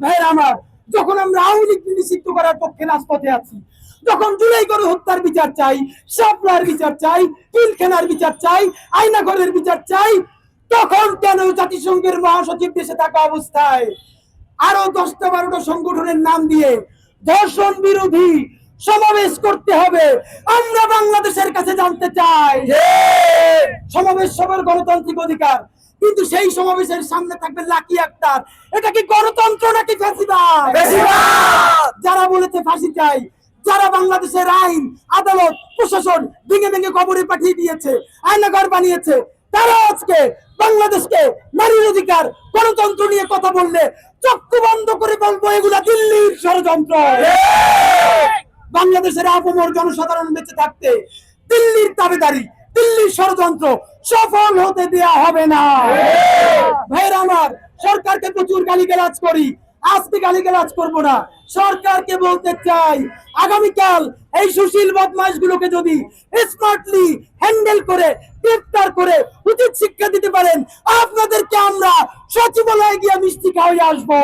ভাইয়ের আমার, যখন আমরা আওয়ামী লীগ নিষিদ্ধ করার পক্ষে রাজপথে আছি, যখন জুলাই গণ হত্যার বিচার চাই, শাপলার বিচার চাই, পিলখানার বিচার চাই, আয়নাঘরের বিচার চাই, তখন কেন জাতিসংঘের মহাসচিব দেশে থাকা অবস্থায় আরো 10টা-12টা সংগঠনের নাম দিয়ে ধর্ষণ বিরোধী সমাবেশ করতে হবে? আমরা বাংলাদেশের কাছে জানতে চাই। সমাবেশ সবার গণতান্ত্রিক অধিকার, কিন্তু সেই সমাবেশের সামনে থাকবে লাকি আক্তার। এটা কি গণতন্ত্র নাকি ফ্যাসিবাদ? যারা বলেছে ফাঁসি চাই, যারা বাংলাদেশের আইন, আদালত, প্রশাসন ভেঙে ভেঙে কবরে পাঠিয়ে দিয়েছে, আয়নাঘর বানিয়েছে, তারা আজকে বাংলাদেশকে নারীর অধিকার, গণতন্ত্র নিয়ে কথা বললে চক্ষু বন্ধ করে বলবো এগুলা দিল্লির ষড়যন্ত্র। বাংলাদেশের আপামর জনসাধারণ বেঁচে থাকতে দিল্লির দাবিদারি, দিল্লির ষড়যন্ত্র সফল হতে দেয়া হবে না। ভাইরা আমার, সরকারকে প্রচুর গালিগালাজ করি, আজকে গালিগালাজ করবো না। সরকারকে বলতে চাই, আগামীকাল এই সুশীল বদমাশ গুলোকে যদি স্মার্টলি হ্যান্ডেল করে গ্রেফতার করে উচিত শিক্ষা দিতে পারেন, আপনাদেরকে আমরা সচিবালয়ে গিয়ে মিষ্টি খাওয়াই আসবো।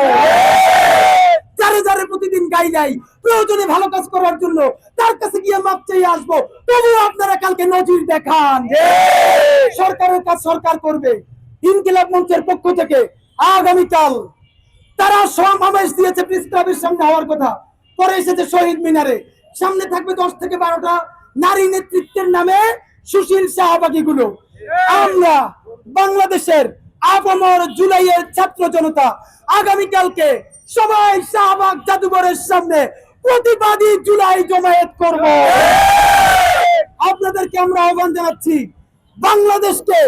যারে যারে প্রতিদিন গাই নাই, প্রয়োজনে ভালো কাজ করার জন্য তার কাছে গিয়ে মাপ চেয়ে আসবো, তবু আপনারা কালকে নজির দেখান। সরকারের কাজ সরকার করবে। ইনকিলাব মঞ্চের পক্ষ থেকে আগামীকাল তারা সমাবেশ দিয়েছে প্রেস ক্লাবের সামনে হওয়ার কথা, পরে এসেছে শহীদ মিনারে। সামনে থাকবে 10 থেকে 12টা নারী নেতৃত্বের নামে সুশীল শাহবাগী গুলো। আমরা বাংলাদেশের আপামর জুলাইয়ের ছাত্র জনতা আগামীকালকে সবাই শাহবাগ জাদুঘরের সামনে প্রতিবাদী জুলাই জমায়েত করব। আপনাদেরকে আমরা আহ্বান জানাচ্ছি, বাংলাদেশকে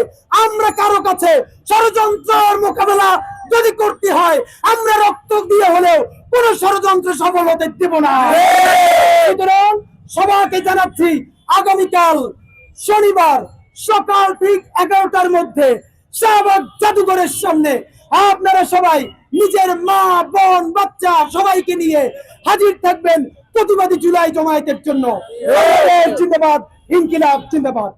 আমরা কারো কাছে ষড়যন্ত্রের মোকাবেলা যদি করতে হয়, আমরা রক্ত দিয়ে হলেও কোন ষড়যন্ত্র সফল হতে দেব না। সুতরাং সবাইকে জানাচ্ছি, আগামীকাল শনিবার সকাল ঠিক 11টার মধ্যে শাহবাগ জাদুঘরের সামনে আপনারা সবাই নিজের মা, বোন, বাচ্চা সবাইকে নিয়ে হাজির থাকবেন প্রতিবাদী জুলাই জমায়েতের জন্য। জিন্দাবাদ, ইনকিলাব জিন্দাবাদ।